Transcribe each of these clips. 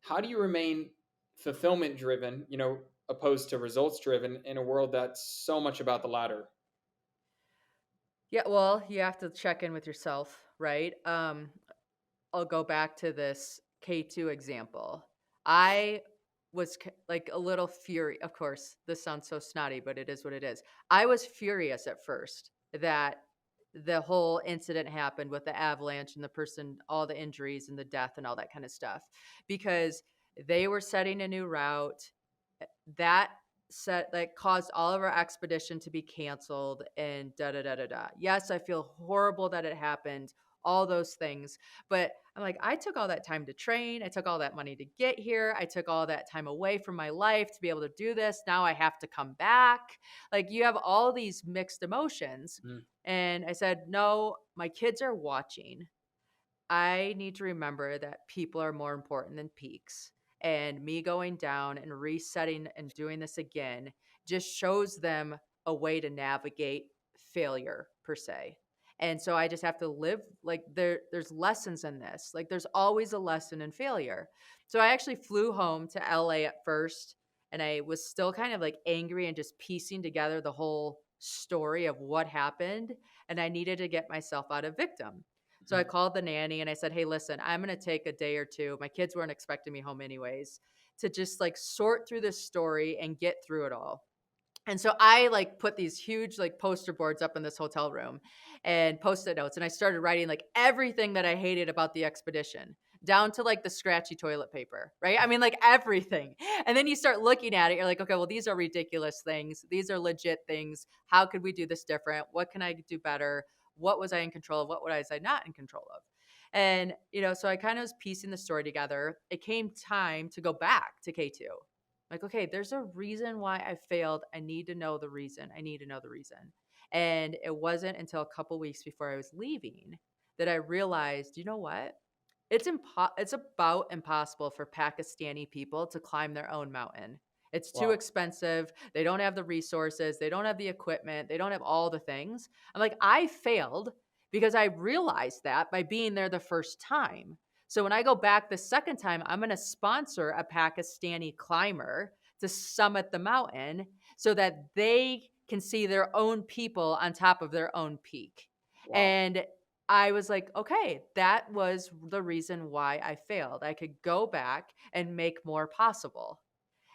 how do you remain fulfillment driven, opposed to results driven in a world that's so much about the latter? Yeah, well, you have to check in with yourself, right? I'll go back to this K2 example. I was like a little fury. Of course, this sounds so snotty, but it is what it is. I was furious at first that the whole incident happened with the avalanche and the person, all the injuries and the death and all that kind of stuff, because they were setting a new route that set like caused all of our expedition to be canceled and da da da da da. Yes, I feel horrible that it happened, all those things. But I'm like, I took all that time to train. I took all that money to get here. I took all that time away from my life to be able to do this. Now I have to come back. Like you have all these mixed emotions. Mm. And I said, no, my kids are watching. I need to remember that people are more important than peaks. And me going down and resetting and doing this again just shows them a way to navigate failure per se. And so I just have to live like there's lessons in this. Like there's always a lesson in failure. So I actually flew home to LA at first and I was still kind of like angry and just piecing together the whole story of what happened and I needed to get myself out of victim. So I Mm. called the nanny and I said, "Hey, listen, I'm going to take a day or two. My kids weren't expecting me home anyways to just like sort through this story and get through it all." And so I like put these huge like poster boards up in this hotel room and post-it notes and I started writing like everything that I hated about the expedition down to like the scratchy toilet paper, right? I mean like everything. And then you start looking at it, you're like, "Okay, well these are ridiculous things. These are legit things. How could we do this different? What can I do better? What was I in control of? What was I not in control of?" And, so I kind of was piecing the story together. It came time to go back to K2. Like, okay, there's a reason why I failed. I need to know the reason. I need to know the reason. And it wasn't until a couple weeks before I was leaving that I realized, you know what? It's about impossible for Pakistani people to climb their own mountain. It's too Wow. expensive. They don't have the resources. They don't have the equipment. They don't have all the things. I'm like, I failed because I realized that by being there the first time. So when I go back the second time, I'm going to sponsor a Pakistani climber to summit the mountain so that they can see their own people on top of their own peak. Wow. And I was like, okay, that was the reason why I failed. I could go back and make more possible.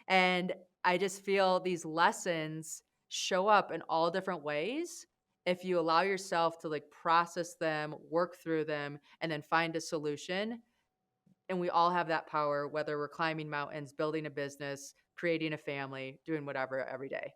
And I just feel these lessons show up in all different ways if you allow yourself to like process them, work through them, and then find a solution. And we all have that power, whether we're climbing mountains, building a business, creating a family, doing whatever every day.